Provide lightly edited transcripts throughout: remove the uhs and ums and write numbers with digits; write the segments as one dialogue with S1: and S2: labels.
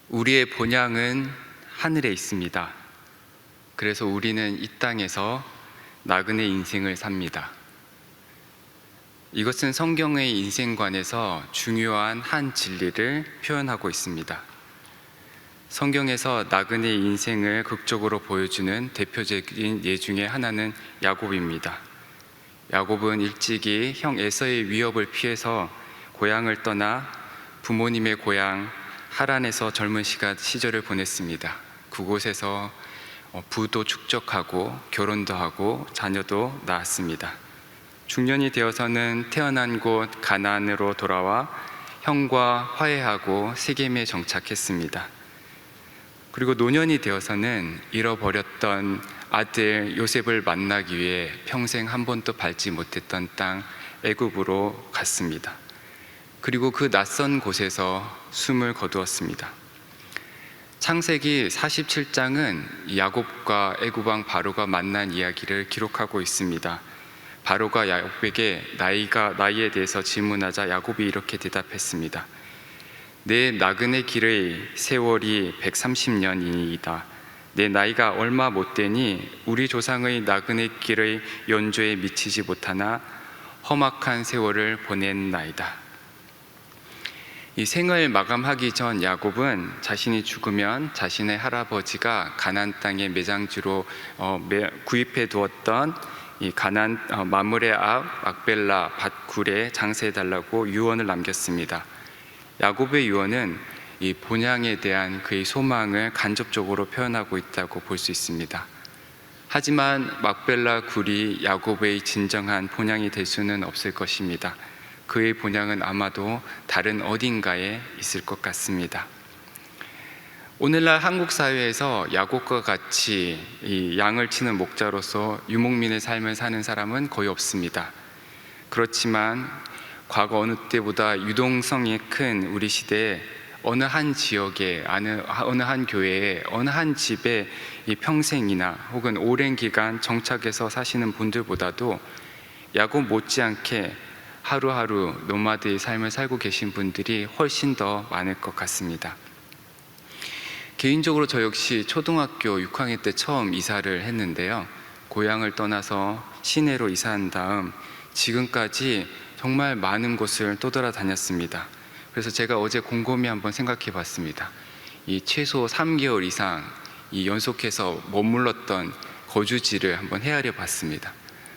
S1: 우리의 본향은 하늘에 있습니다. 그래서 우리는 이 땅에서 나그네 인생을 삽니다. 이것은 성경의 인생관에서 중요한 한 진리를 표현하고 있습니다. 성경에서 나그네 인생을 극적으로 보여주는 대표적인 예 중에 하나는 야곱입니다. 야곱은 일찍이 형 에서의 위협을 피해서 고향을 떠나 부모님의 고향 하란에서 젊은 시절을 보냈습니다. 그곳에서 부도 축적하고 결혼도 하고 자녀도 낳았습니다. 중년이 되어서는 태어난 곳 가나안으로 돌아와 형과 화해하고 세겜에 정착했습니다. 그리고 노년이 되어서는 잃어버렸던 아들 요셉을 만나기 위해 평생 한 번도 밟지 못했던 땅 애굽으로 갔습니다. 그리고 그 낯선 곳에서 숨을 거두었습니다. 창세기 47장은 야곱과 애굽 왕 바로가 만난 이야기를 기록하고 있습니다. 바로가 야곱에게 나이에 대해서 질문하자 야곱이 이렇게 대답했습니다. 내 나그네 길의 세월이 130년이니이다. 내 나이가 얼마 못 되니 우리 조상의 나그네 길의 연조에 미치지 못하나 험악한 세월을 보냈나이다. 이 생을 마감하기 전 야곱은 자신이 죽으면 자신의 할아버지가 가나안 땅의 매장지로 구입해 두었던 이 가나안 마므레 앞 막벨라 밭굴에 장사해달라고 유언을 남겼습니다. 야곱의 유언은 이 본향에 대한 그의 소망을 간접적으로 표현하고 있다고 볼 수 있습니다. 하지만 막벨라 굴이 야곱의 진정한 본향이 될 수는 없을 것입니다. 그의 본향은 아마도 다른 어딘가에 있을 것 같습니다. 오늘날 한국 사회에서 야곱과 같이 이 양을 치는 목자로서 유목민의 삶을 사는 사람은 거의 없습니다. 그렇지만 과거 어느 때보다 유동성이 큰 우리 시대에 어느 한 지역에, 어느 한 교회에, 어느 한 집에 이 평생이나 혹은 오랜 기간 정착해서 사시는 분들보다도 야곱 못지않게 하루하루 노마드의 삶을 살고 계신 분들이 훨씬 더 많을 것 같습니다. 개인적으로 저 역시 초등학교 6학년 때 처음 이사를 했는데요. 고향을 떠나서 시내로 이사한 다음 지금까지 정말 많은 곳을 떠돌아다녔습니다. 그래서 제가 어제 곰곰이 한번 생각해 봤습니다. 이 최소 3개월 이상 이 연속해서 머물렀던 거주지를 한번 헤아려 봤습니다.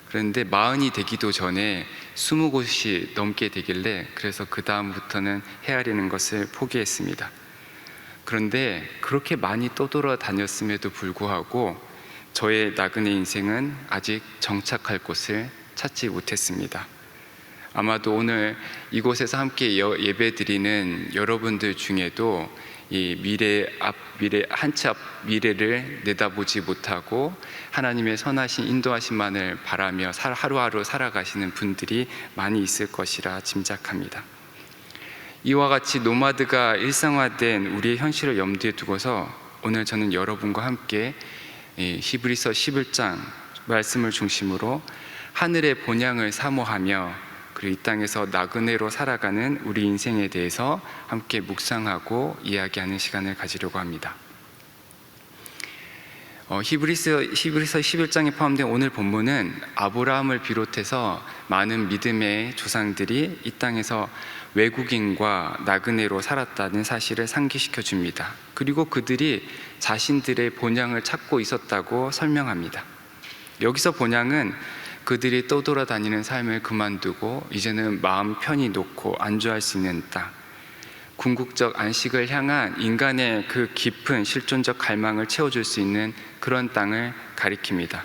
S1: 그런데 40이 되기도 전에 20곳이 넘게 되길래 그래서 그 다음부터는 헤아리는 것을 포기했습니다. 그런데 그렇게 많이 떠돌아다녔음에도 불구하고 저의 나그네 인생은 아직 정착할 곳을 찾지 못했습니다. 아마도 오늘 이곳에서 함께 예배드리는 여러분들 중에도 이 한치 앞 미래를 내다보지 못하고 하나님의 선하신 인도하심만을 바라며 하루하루 살아가시는 분들이 많이 있을 것이라 짐작합니다. 이와 같이 노마드가 일상화된 우리의 현실을 염두에 두고서 오늘 저는 여러분과 함께 히브리서 11장 말씀을 중심으로 하늘의 본향을 사모하며 그리고 이 땅에서 나그네로 살아가는 우리 인생에 대해서 함께 묵상하고 이야기하는 시간을 가지려고 합니다. 히브리서 11장에 포함된 오늘 본문은 아브라함을 비롯해서 많은 믿음의 조상들이 이 땅에서 외국인과 나그네로 살았다는 사실을 상기시켜 줍니다. 그리고 그들이 자신들의 본향을 찾고 있었다고 설명합니다. 여기서 본향은 그들이 떠돌아다니는 삶을 그만두고 이제는 마음 편히 놓고 안주할 수 있는 땅, 궁극적 안식을 향한 인간의 그 깊은 실존적 갈망을 채워줄 수 있는 그런 땅을 가리킵니다.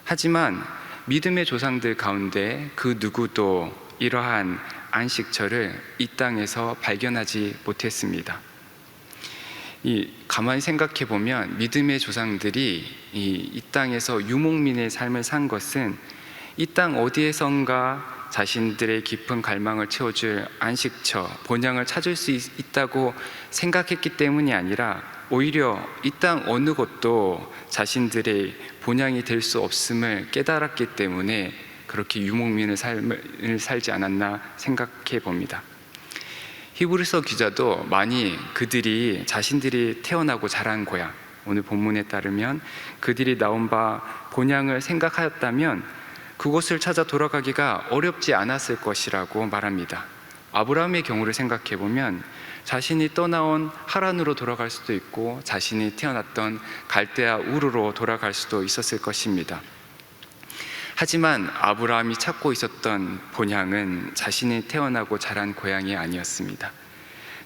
S1: 하지만 믿음의 조상들 가운데 그 누구도 이러한 안식처를 이 땅에서 발견하지 못했습니다. 가만히 생각해 보면 믿음의 조상들이 이 땅에서 유목민의 삶을 산 것은 이 땅 어디에선가 자신들의 깊은 갈망을 채워줄 안식처, 본향을 찾을 수 있다고 생각했기 때문이 아니라 오히려 이 땅 어느 곳도 자신들의 본향이 될 수 없음을 깨달았기 때문에 그렇게 유목민의 삶을 살지 않았나 생각해 봅니다. 히브리서 기자도 많이 그들이 자신들이 태어나고 자란 고향, 오늘 본문에 따르면 그들이 나온 바 본향을 생각하였다면 그곳을 찾아 돌아가기가 어렵지 않았을 것이라고 말합니다. 아브라함의 경우를 생각해 보면 자신이 떠나온 하란으로 돌아갈 수도 있고 자신이 태어났던 갈대아 우르로 돌아갈 수도 있었을 것입니다. 하지만 아브라함이 찾고 있었던 본향은 자신이 태어나고 자란 고향이 아니었습니다.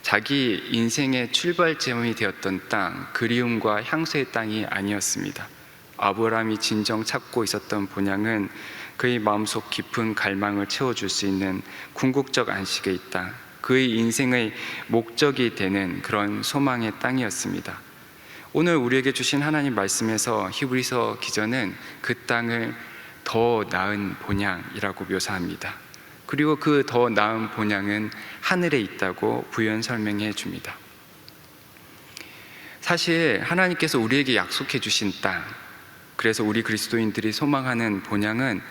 S1: 자기 인생의 출발점이 되었던 땅, 그리움과 향수의 땅이 아니었습니다. 아브라함이 진정 찾고 있었던 본향은 그의 마음속 깊은 갈망을 채워줄 수 있는 궁극적 안식의 땅, 그의 인생의 목적이 되는 그런 소망의 땅이었습니다. 오늘 우리에게 주신 하나님 말씀에서 히브리서 기자는 그 땅을 더 나은 본향이라고 묘사합니다. 그리고 그 더 나은 본향은 하늘에 있다고 부연 설명해 줍니다. 사실 하나님께서 우리에게 약속해 주신 땅, 그래서 우리 그리스도인들이 소망하는 본향은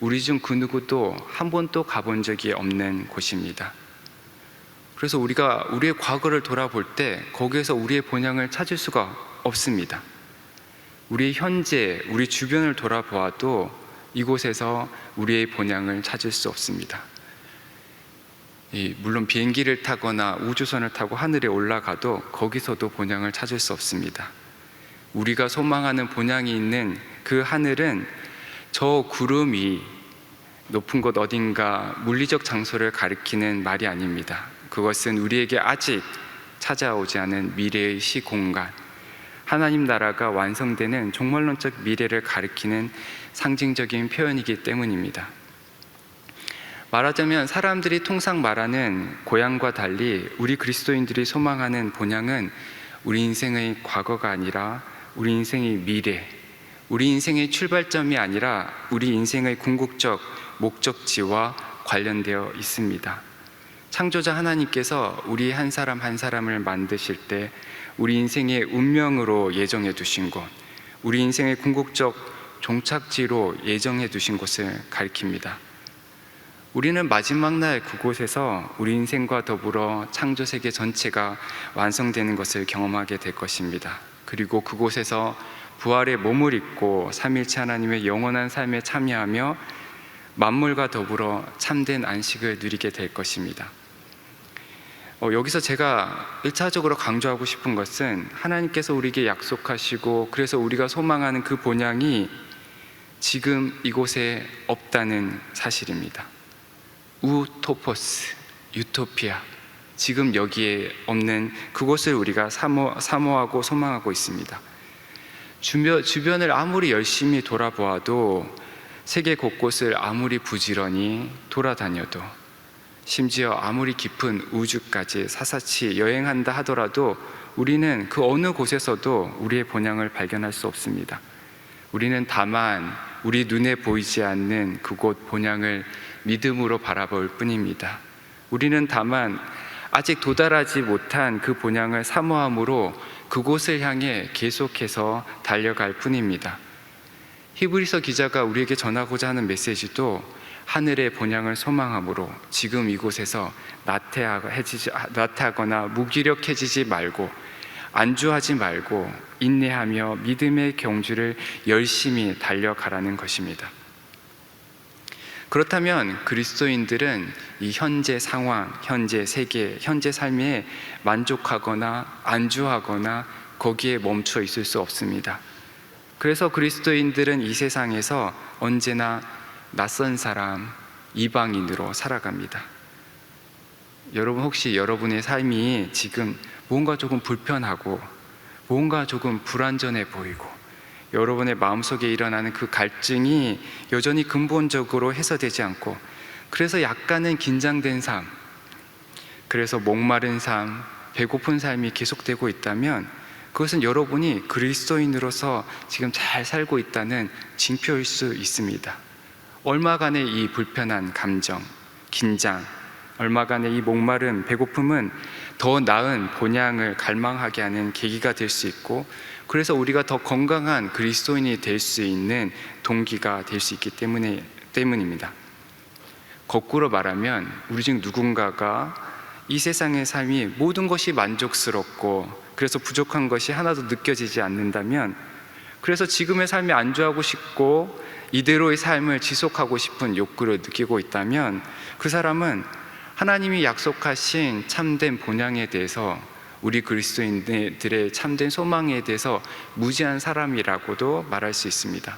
S1: 우리 중 그 누구도 한 번도 가본 적이 없는 곳입니다. 그래서 우리가 우리의 과거를 돌아볼 때 거기에서 우리의 본향을 찾을 수가 없습니다. 우리 현재, 우리 주변을 돌아보아도 이곳에서 우리의 본향을 찾을 수 없습니다. 물론 비행기를 타거나 우주선을 타고 하늘에 올라가도 거기서도 본향을 찾을 수 없습니다. 우리가 소망하는 본향이 있는 그 하늘은 저 구름이 높은 곳 어딘가 물리적 장소를 가리키는 말이 아닙니다. 그것은 우리에게 아직 찾아오지 않은 미래의 시공간, 하나님 나라가 완성되는 종말론적 미래를 가리키는 상징적인 표현이기 때문입니다. 말하자면 사람들이 통상 말하는 고향과 달리 우리 그리스도인들이 소망하는 본향은 우리 인생의 과거가 아니라 우리 인생의 미래, 우리 인생의 출발점이 아니라 우리 인생의 궁극적 목적지와 관련되어 있습니다. 창조자 하나님께서 우리 한 사람 한 사람을 만드실 때 우리 인생의 운명으로 예정해 두신 곳, 우리 인생의 궁극적 종착지로 예정해 두신 곳을 가리킵니다. 우리는 마지막 날 그곳에서 우리 인생과 더불어 창조 세계 전체가 완성되는 것을 경험하게 될 것입니다. 그리고 그곳에서 부활의 몸을 입고 삼위일체 하나님의 영원한 삶에 참여하며 만물과 더불어 참된 안식을 누리게 될 것입니다. 여기서 제가 1차적으로 강조하고 싶은 것은 하나님께서 우리에게 약속하시고 그래서 우리가 소망하는 그 본향이 지금 이곳에 없다는 사실입니다. 우토포스, 유토피아, 지금 여기에 없는 그곳을 우리가 사모하고 소망하고 있습니다. 주변을 아무리 열심히 돌아보아도 세계 곳곳을 아무리 부지런히 돌아다녀도 심지어 아무리 깊은 우주까지 사사치 여행한다 하더라도 우리는 그 어느 곳에서도 우리의 본향을 발견할 수 없습니다. 우리는 다만 우리 눈에 보이지 않는 그곳 본향을 믿음으로 바라볼 뿐입니다. 우리는 다만 아직 도달하지 못한 그 본향을 사모함으로 그곳을 향해 계속해서 달려갈 뿐입니다. 히브리서 기자가 우리에게 전하고자 하는 메시지도 하늘의 본향을 소망함으로 지금 이곳에서 나태하거나 무기력해지지 말고 안주하지 말고 인내하며 믿음의 경주를 열심히 달려가라는 것입니다. 그렇다면 그리스도인들은 이 현재 상황, 현재 세계, 현재 삶에 만족하거나 안주하거나 거기에 멈춰 있을 수 없습니다. 그래서 그리스도인들은 이 세상에서 언제나 낯선 사람, 이방인으로 살아갑니다. 여러분 혹시 여러분의 삶이 지금 뭔가 조금 불편하고 뭔가 조금 불완전해 보이고 여러분의 마음속에 일어나는 그 갈증이 여전히 근본적으로 해소되지 않고 그래서 약간은 긴장된 삶, 그래서 목마른 삶, 배고픈 삶이 계속되고 있다면 그것은 여러분이 그리스도인으로서 지금 잘 살고 있다는 징표일 수 있습니다. 얼마간의 이 불편한 감정, 긴장, 얼마간의 이 목마름, 배고픔은 더 나은 본향을 갈망하게 하는 계기가 될 수 있고 그래서 우리가 더 건강한 그리스도인이 될 수 있는 동기가 될 수 있기 때문입니다. 거꾸로 말하면 우리 중 누군가가 이 세상의 삶이 모든 것이 만족스럽고 그래서 부족한 것이 하나도 느껴지지 않는다면, 그래서 지금의 삶에 안주하고 싶고 이대로의 삶을 지속하고 싶은 욕구를 느끼고 있다면, 그 사람은 하나님이 약속하신 참된 본향에 대해서, 우리 그리스도인들의 참된 소망에 대해서 무지한 사람이라고도 말할 수 있습니다.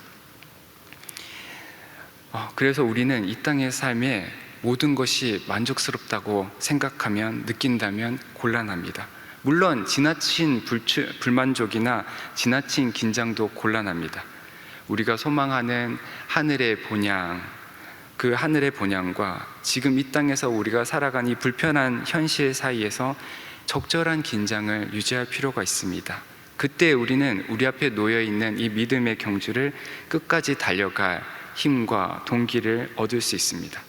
S1: 그래서 우리는 이 땅의 삶에 모든 것이 만족스럽다고 생각하면, 느낀다면 곤란합니다. 물론 지나친 불만족이나 지나친 긴장도 곤란합니다. 우리가 소망하는 하늘의 본향, 그 하늘의 본향과 지금 이 땅에서 우리가 살아가는 이 불편한 현실 사이에서 적절한 긴장을 유지할 필요가 있습니다. 그때 우리는 우리 앞에 놓여있는 이 믿음의 경주를 끝까지 달려갈 힘과 동기를 얻을 수 있습니다.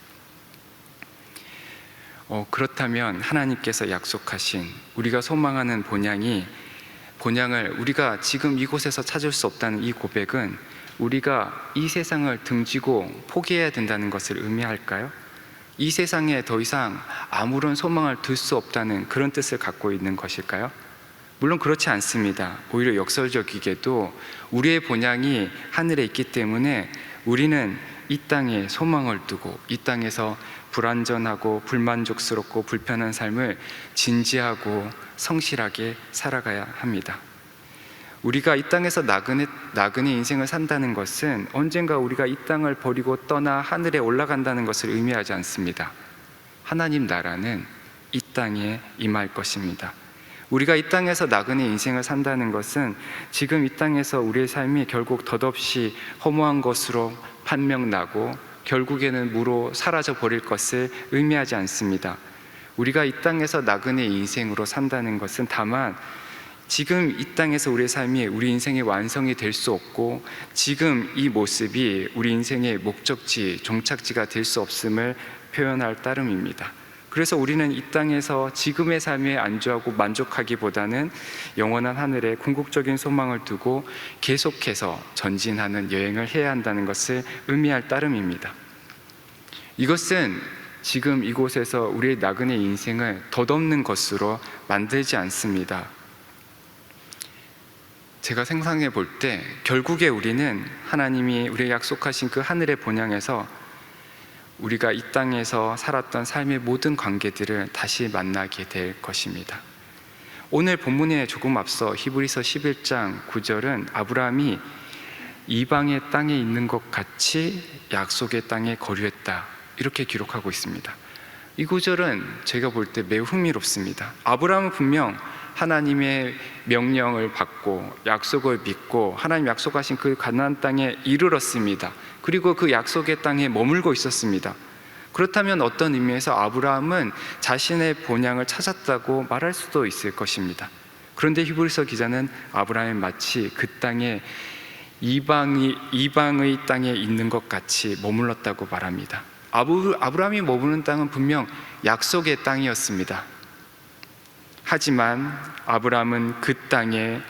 S1: 그렇다면 하나님께서 약속하신 우리가 소망하는 본향을 우리가 지금 이곳에서 찾을 수 없다는 이 고백은 우리가 이 세상을 등지고 포기해야 된다는 것을 의미할까요? 이 세상에 더 이상 아무런 소망을 둘 수 없다는 그런 뜻을 갖고 있는 것일까요? 물론 그렇지 않습니다. 오히려 역설적이게도 우리의 본향이 하늘에 있기 때문에 우리는 이 땅에 소망을 두고 이 땅에서 불완전하고 불만족스럽고 불편한 삶을 진지하고 성실하게 살아가야 합니다. 우리가 이 땅에서 나그네 인생을 산다는 것은 언젠가 우리가 이 땅을 버리고 떠나 하늘에 올라간다는 것을 의미하지 않습니다. 하나님 나라는 이 땅에 임할 것입니다. 우리가 이 땅에서 나그네 인생을 산다는 것은 지금 이 땅에서 우리의 삶이 결국 덧없이 허무한 것으로 판명나고 결국에는 무로 사라져 버릴 것을 의미하지 않습니다. 우리가 이 땅에서 나그네 인생으로 산다는 것은 다만 지금 이 땅에서 우리의 삶이 우리 인생의 완성이 될 수 없고 지금 이 모습이 우리 인생의 목적지, 종착지가 될 수 없음을 표현할 따름입니다. 그래서 우리는 이 땅에서 지금의 삶에 안주하고 만족하기보다는 영원한 하늘에 궁극적인 소망을 두고 계속해서 전진하는 여행을 해야 한다는 것을 의미할 따름입니다. 이것은 지금 이곳에서 우리의 나그네 인생을 덧없는 것으로 만들지 않습니다. 제가 생각해 볼 때 결국에 우리는 하나님이 우리에게 약속하신 그 하늘의 본향에서 우리가 이 땅에서 살았던 삶의 모든 관계들을 다시 만나게 될 것입니다. 오늘 본문에 조금 앞서 히브리서 11장 9절은 아브라함이 이방의 땅에 있는 것 같이 약속의 땅에 거류했다, 이렇게 기록하고 있습니다. 이 구절은 제가 볼 때 매우 흥미롭습니다. 아브라함은 분명 하나님의 명령을 받고 약속을 믿고 하나님 약속하신 그 가나안 땅에 이르렀습니다. 그리고 그 약속의 땅에 머물고 있었습니다. 그렇다면 어떤 의미에서 아브라함은 자신의 본향을 찾았다고 말할 수도 있을 것입니다. 그런데 히브리서 기자는 아브라함이 마치 그 땅에 이방의 땅에 있는 것 같이 머물렀다고 말합니다. 아브라함이 머무는 땅은 분명 약속의 땅이었습니다. 하지만 아브라함은 그 땅에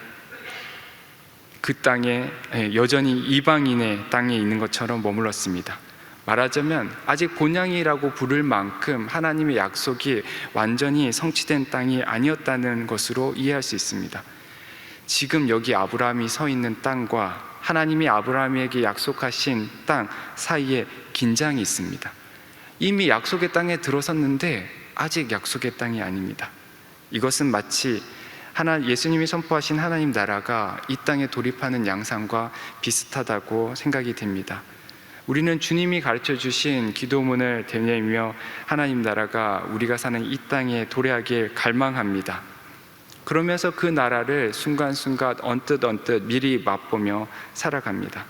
S1: 여전히 이방인의 땅에 있는 것처럼 머물렀습니다. 말하자면 아직 본향이라고 부를 만큼 하나님의 약속이 완전히 성취된 땅이 아니었다는 것으로 이해할 수 있습니다. 지금 여기 아브라함이 서 있는 땅과 하나님이 아브라함에게 약속하신 땅 사이에 긴장이 있습니다. 이미 약속의 땅에 들어섰는데 아직 약속의 땅이 아닙니다. 이것은 마치 예수님이 선포하신 하나님 나라가 이 땅에 돌입하는 양상과 비슷하다고 생각이 됩니다. 우리는 주님이 가르쳐 주신 기도문을 되뇌이며 하나님 나라가 우리가 사는 이 땅에 도래하길 갈망합니다. 그러면서 그 나라를 순간순간 언뜻 미리 맛보며 살아갑니다.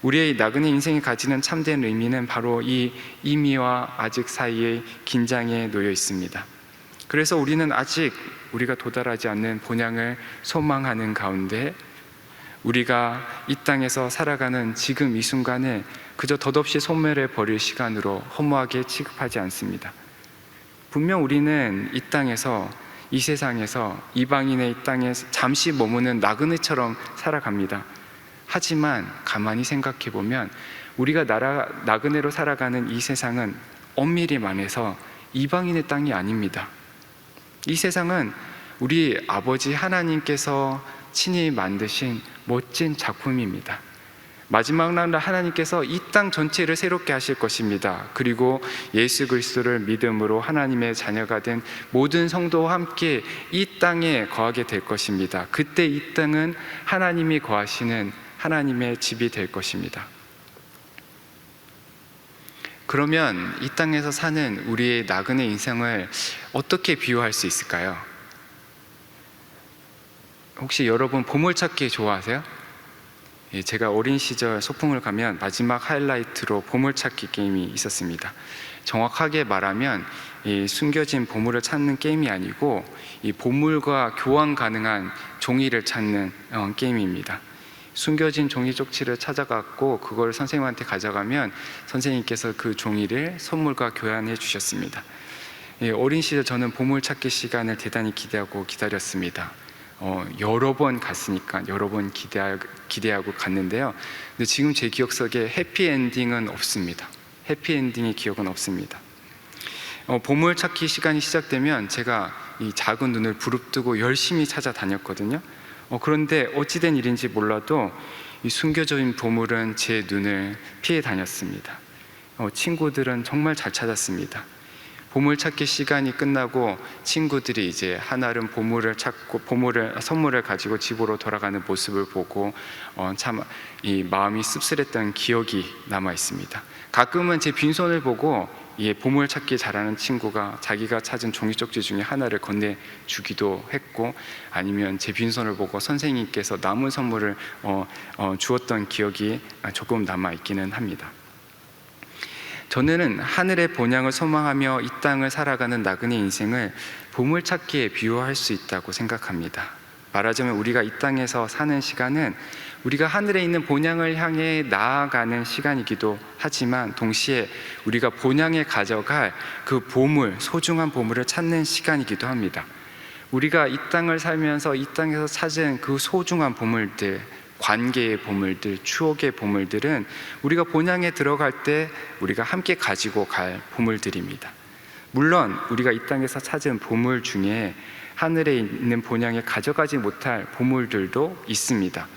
S1: 우리의 나그네 인생이 가지는 참된 의미는 바로 이 이미와 아직 사이의 긴장에 놓여 있습니다. 그래서 우리는 아직 우리가 도달하지 않는 본향을 소망하는 가운데 우리가 이 땅에서 살아가는 지금 이 순간을 그저 덧없이 소멸해 버릴 시간으로 허무하게 취급하지 않습니다. 분명 우리는 이 땅에서, 이 세상에서 이방인의 이 땅에 잠시 머무는 나그네처럼 살아갑니다. 하지만 가만히 생각해 보면 우리가 나그네로 살아가는 이 세상은 엄밀히 말해서 이방인의 땅이 아닙니다. 이 세상은 우리 아버지 하나님께서 친히 만드신 멋진 작품입니다. 마지막 날 하나님께서 이 땅 전체를 새롭게 하실 것입니다. 그리고 예수 그리스도를 믿음으로 하나님의 자녀가 된 모든 성도와 함께 이 땅에 거하게 될 것입니다. 그때 이 땅은 하나님이 거하시는 하나님의 집이 될 것입니다. 그러면 이 땅에서 사는 우리의 나그네 인생을 어떻게 비유할 수 있을까요? 혹시 여러분 보물찾기 좋아하세요? 제가 어린 시절 소풍을 가면 마지막 하이라이트로 보물찾기 게임이 있었습니다. 정확하게 말하면 이 숨겨진 보물을 찾는 게임이 아니고 이 보물과 교환 가능한 종이를 찾는 게임입니다. 숨겨진 종이 쪽지를 찾아갔고 그걸 선생님한테 가져가면 선생님께서 그 종이를 선물과 교환해 주셨습니다. 어린 시절 저는 보물찾기 시간을 대단히 기대하고 기다렸습니다. 여러 번 갔으니까 여러 번 기대하고 갔는데요. 근데 지금 제 기억 속에 해피엔딩은 없습니다. 해피엔딩의 기억은 없습니다. 보물찾기 시간이 시작되면 제가 이 작은 눈을 부릅뜨고 열심히 찾아다녔거든요. 그런데 어찌된 일인지 몰라도 이 숨겨져 있는 보물은 제 눈을 피해 다녔습니다. 친구들은 정말 잘 찾았습니다. 보물찾기 시간이 끝나고 친구들이 이제 한아름 보물을 찾고 선물을 가지고 집으로 돌아가는 모습을 보고 참 이 마음이 씁쓸했던 기억이 남아 있습니다. 가끔은 제 빈손을 보고 보물찾기 잘하는 친구가 자기가 찾은 종이 쪽지 중에 하나를 건네주기도 했고, 아니면 제 빈손을 보고 선생님께서 남은 선물을 주었던 기억이 조금 남아 있기는 합니다. 저는 하늘의 본향을 소망하며 이 땅을 살아가는 나그네 인생을 보물찾기에 비유할 수 있다고 생각합니다. 말하자면 우리가 이 땅에서 사는 시간은 우리가 하늘에 있는 본향을 향해 나아가는 시간이기도 하지만 동시에 우리가 본향에 가져갈 그 보물, 소중한 보물을 찾는 시간이기도 합니다. 우리가 이 땅을 살면서 이 땅에서 찾은 그 소중한 보물들, 관계의 보물들, 추억의 보물들은 우리가 본향에 들어갈 때 우리가 함께 가지고 갈 보물들입니다. 물론 우리가 이 땅에서 찾은 보물 중에 하늘에 있는 본향에 가져가지 못할 보물들도 있습니다.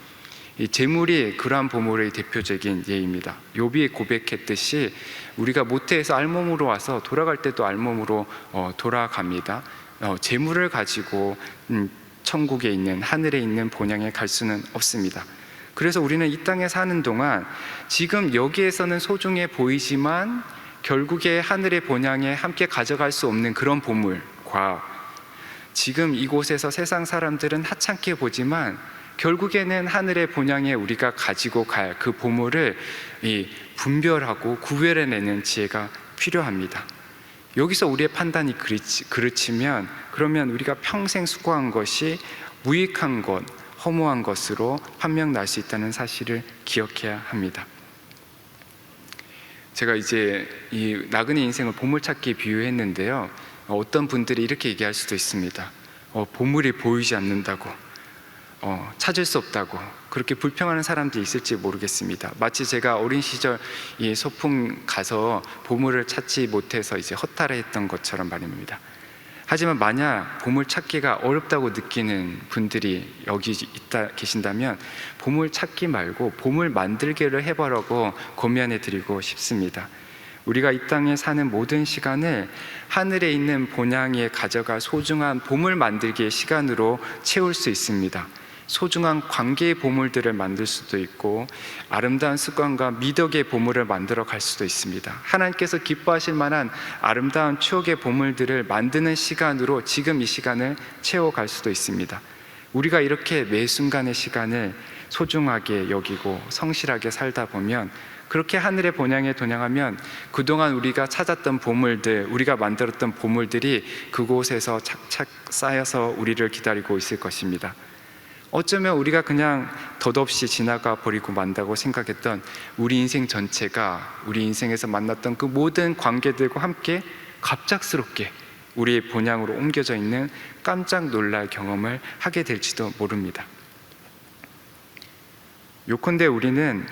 S1: 이 재물이 그러한 보물의 대표적인 예입니다. 욥이 고백했듯이 우리가 모태에서 알몸으로 와서 돌아갈 때도 알몸으로 돌아갑니다. 재물을 가지고 천국에 있는, 하늘에 있는 본향에 갈 수는 없습니다. 그래서 우리는 이 땅에 사는 동안 지금 여기에서는 소중해 보이지만 결국에 하늘의 본향에 함께 가져갈 수 없는 그런 보물과 지금 이곳에서 세상 사람들은 하찮게 보지만 결국에는 하늘의 본향에 우리가 가지고 갈 그 보물을 분별하고 구별해내는 지혜가 필요합니다. 여기서 우리의 판단이 그르치면 그러면 우리가 평생 수고한 것이 무익한 것, 허무한 것으로 판명 날 수 있다는 사실을 기억해야 합니다. 제가 이제 이 나그네 인생을 보물찾기에 비유했는데요. 어떤 분들이 이렇게 얘기할 수도 있습니다. 보물이 보이지 않는다고, 찾을 수 없다고, 그렇게 불평하는 사람들이 있을지 모르겠습니다. 마치 제가 어린 시절 이 소풍 가서 보물을 찾지 못해서 이제 허탈해했던 것처럼 말입니다. 하지만 만약 보물 찾기가 어렵다고 느끼는 분들이 여기 계신다면 보물 찾기 말고 보물 만들기를 해보라고 권면해 드리고 싶습니다. 우리가 이 땅에 사는 모든 시간을 하늘에 있는 본향에 가져갈 소중한 보물 만들기의 시간으로 채울 수 있습니다. 소중한 관계의 보물들을 만들 수도 있고 아름다운 습관과 미덕의 보물을 만들어 갈 수도 있습니다. 하나님께서 기뻐하실 만한 아름다운 추억의 보물들을 만드는 시간으로 지금 이 시간을 채워갈 수도 있습니다. 우리가 이렇게 매 순간의 시간을 소중하게 여기고 성실하게 살다 보면, 그렇게 하늘의 본향에 동행하면 그동안 우리가 찾았던 보물들, 우리가 만들었던 보물들이 그곳에서 착착 쌓여서 우리를 기다리고 있을 것입니다. 어쩌면 우리가 그냥 덧없이 지나가 버리고 만다고 생각했던 우리 인생 전체가 우리 인생에서 만났던 그 모든 관계들과 함께 갑작스럽게 우리의 본향으로 옮겨져 있는 깜짝 놀랄 경험을 하게 될지도 모릅니다. 요컨대 우리는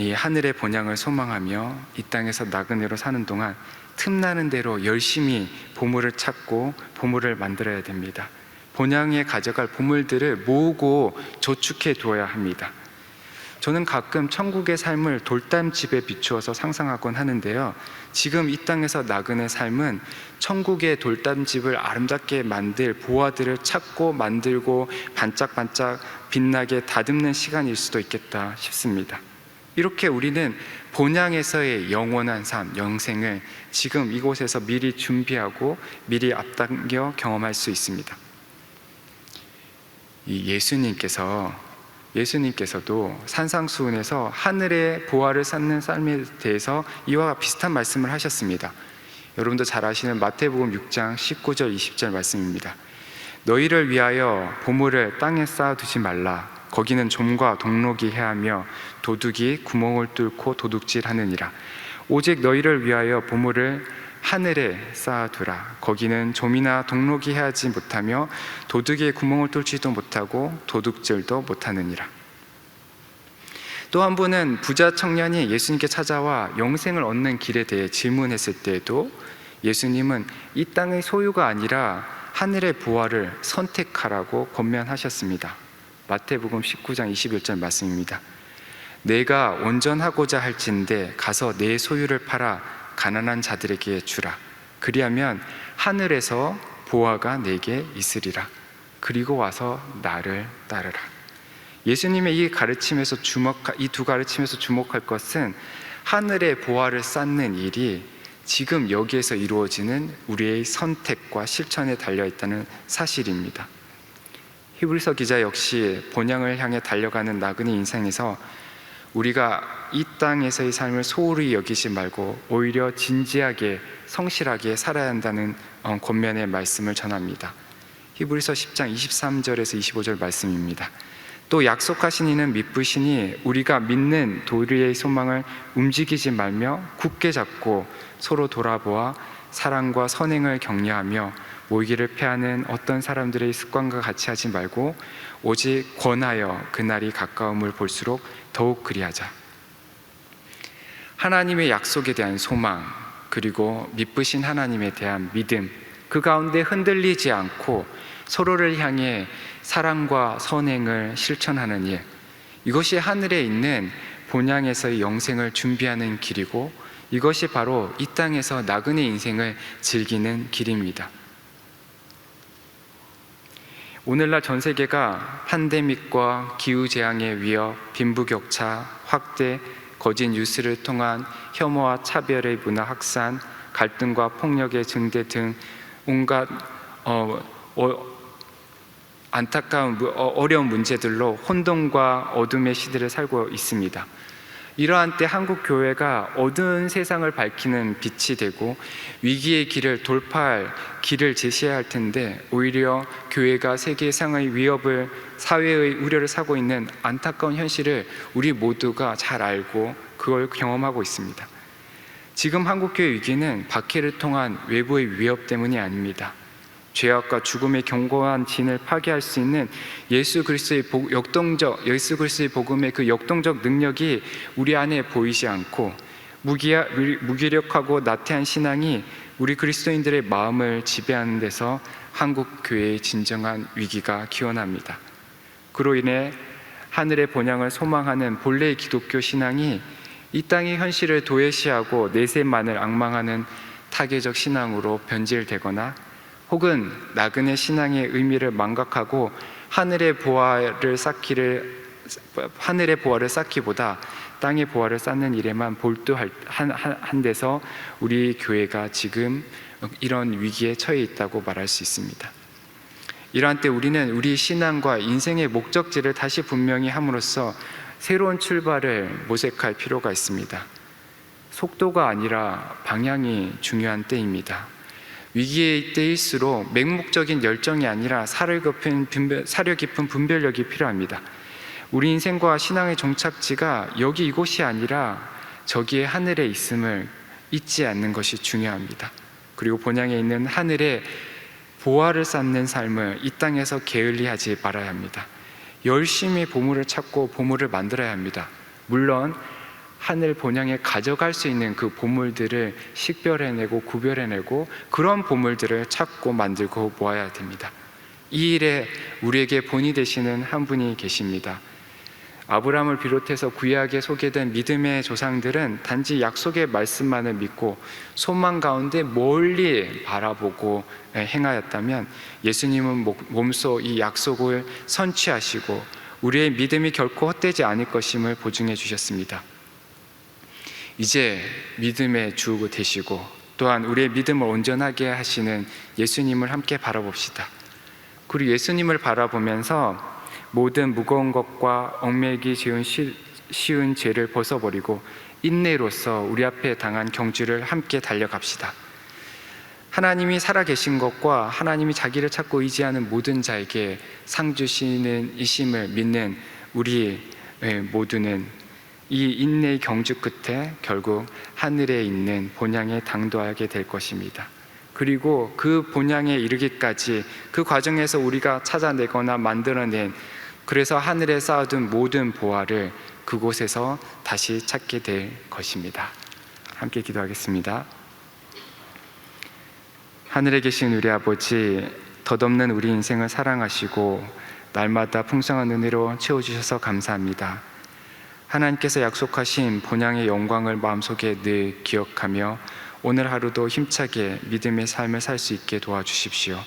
S1: 이 하늘의 본향을 소망하며 이 땅에서 나그네로 사는 동안 틈나는 대로 열심히 보물을 찾고 보물을 만들어야 됩니다. 본향에 가져갈 보물들을 모으고 저축해 두어야 합니다. 저는 가끔 천국의 삶을 돌담집에 비추어서 상상하곤 하는데요, 지금 이 땅에서 나그네 삶은 천국의 돌담집을 아름답게 만들 보화들을 찾고 만들고 반짝반짝 빛나게 다듬는 시간일 수도 있겠다 싶습니다. 이렇게 우리는 본향에서의 영원한 삶, 영생을 지금 이곳에서 미리 준비하고 미리 앞당겨 경험할 수 있습니다. 이 예수님께서도 산상수훈에서 하늘의 보화를 쌓는 삶에 대해서 이와 비슷한 말씀을 하셨습니다. 여러분도 잘 아시는 마태복음 6장 19절 20절 말씀입니다. 너희를 위하여 보물을 땅에 쌓아두지 말라. 거기는 좀과 동록이 해하며 도둑이 구멍을 뚫고 도둑질하느니라. 오직 너희를 위하여 보물을 하늘에 쌓아두라. 거기는 좀이나 동록이 해하지 못하며 도둑의 구멍을 뚫지도 못하고 도둑질도 못하느니라. 또 한 분은 부자 청년이 예수님께 찾아와 영생을 얻는 길에 대해 질문했을 때에도 예수님은 이 땅의 소유가 아니라 하늘의 보화를 선택하라고 권면하셨습니다. 마태복음 19장 21절 말씀입니다. 내가 온전하고자 할진대 가서 내 소유를 팔아 가난한 자들에게 주라. 그리하면 하늘에서 보화가 내게 있으리라. 그리고 와서 나를 따르라. 예수님의 이 두 가르침에서 주목할 것은 하늘의 보화를 쌓는 일이 지금 여기에서 이루어지는 우리의 선택과 실천에 달려있다는 사실입니다. 히브리서 기자 역시 본향을 향해 달려가는 나그네 인생에서 우리가 이 땅에서의 삶을 소홀히 여기지 말고 오히려 진지하게 성실하게 살아야 한다는 권면의 말씀을 전합니다. 히브리서 10장 23절에서 25절 말씀입니다. 또 약속하신 이는 미쁘시니 우리가 믿는 도리의 소망을 움직이지 말며 굳게 잡고 서로 돌아보아 사랑과 선행을 격려하며 모이기를 패하는 어떤 사람들의 습관과 같이 하지 말고 오직 권하여 그날이 가까움을 볼수록 더욱 그리하자. 하나님의 약속에 대한 소망, 그리고 미쁘신 하나님에 대한 믿음, 그 가운데 흔들리지 않고 서로를 향해 사랑과 선행을 실천하는 일, 이것이 하늘에 있는 본향에서의 영생을 준비하는 길이고 이것이 바로 이 땅에서 나그네 인생을 즐기는 길입니다. 오늘날 전 세계가 팬데믹과 기후재앙의 위협, 빈부격차 확대, 거짓 뉴스를 통한 혐오와 차별의 문화 확산, 갈등과 폭력의 증대 등 온갖 안타까운 어려운 문제들로 혼돈과 어둠의 시대를 살고 있습니다. 이러한 때 한국 교회가 어두운 세상을 밝히는 빛이 되고 위기의 길을 돌파할 길을 제시해야 할 텐데 오히려 교회가 세계상의 위협을, 사회의 우려를 사고 있는 안타까운 현실을 우리 모두가 잘 알고 그걸 경험하고 있습니다. 지금 한국교회 위기는 박해를 통한 외부의 위협 때문이 아닙니다. 죄악과 죽음의 견고한 진을 파괴할 수 있는 예수 그리스도의 복음의 그 역동적 능력이 우리 안에 보이지 않고 무기력하고 나태한 신앙이 우리 그리스도인들의 마음을 지배하는 데서 한국 교회의 진정한 위기가 기원합니다. 그로 인해 하늘의 본향을 소망하는 본래의 기독교 신앙이 이 땅의 현실을 도외시하고 내세만을 앙망하는 타계적 신앙으로 변질되거나 혹은 나그네 신앙의 의미를 망각하고 하늘의 보화를 쌓기보다 땅의 보화를 쌓는 일에만 몰두한 데서 우리 교회가 지금 이런 위기에 처해 있다고 말할 수 있습니다. 이러한 때 우리는 우리 신앙과 인생의 목적지를 다시 분명히 함으로써 새로운 출발을 모색할 필요가 있습니다. 속도가 아니라 방향이 중요한 때입니다. 위기의 때일수록 맹목적인 열정이 아니라 사려 깊은 분별력이 필요합니다. 우리 인생과 신앙의 종착지가 여기 이곳이 아니라 저기의 하늘에 있음을 잊지 않는 것이 중요합니다. 그리고 본향에 있는 하늘에 보화를 쌓는 삶을 이 땅에서 게을리하지 말아야 합니다. 열심히 보물을 찾고 보물을 만들어야 합니다. 물론 하늘 본향에 가져갈 수 있는 그 보물들을 식별해내고 구별해내고 그런 보물들을 찾고 만들고 모아야 됩니다. 이 일에 우리에게 본이 되시는 한 분이 계십니다. 아브라함을 비롯해서 구약에 소개된 믿음의 조상들은 단지 약속의 말씀만을 믿고 소망 가운데 멀리 바라보고 행하였다면, 예수님은 몸소 이 약속을 선취하시고 우리의 믿음이 결코 헛되지 않을 것임을 보증해 주셨습니다. 이제 믿음의 주 되시고 또한 우리의 믿음을 온전하게 하시는 예수님을 함께 바라봅시다. 그리고 예수님을 바라보면서 모든 무거운 것과 얽매이기 쉬운 죄를 벗어버리고 인내로서 우리 앞에 당한 경주를 함께 달려갑시다. 하나님이 살아계신 것과 하나님이 자기를 찾고 의지하는 모든 자에게 상 주시는 이심을 믿는 우리 모두는 이 인내의 경주 끝에 결국 하늘에 있는 본향에 당도하게 될 것입니다. 그리고 그 본향에 이르기까지 그 과정에서 우리가 찾아내거나 만들어낸, 그래서 하늘에 쌓아둔 모든 보화를 그곳에서 다시 찾게 될 것입니다. 함께 기도하겠습니다. 하늘에 계신 우리 아버지, 덧없는 우리 인생을 사랑하시고 날마다 풍성한 은혜로 채워주셔서 감사합니다. 하나님께서 약속하신 본향의 영광을 마음속에 늘 기억하며 오늘 하루도 힘차게 믿음의 삶을 살 수 있게 도와주십시오.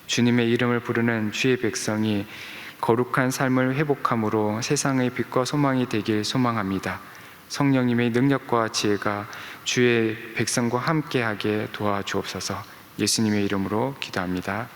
S1: 주님의 이름을 부르는 주의 백성이 거룩한 삶을 회복함으로 세상의 빛과 소망이 되길 소망합니다. 성령님의 능력과 지혜가 주의 백성과 함께하게 도와주옵소서. 예수님의 이름으로 기도합니다.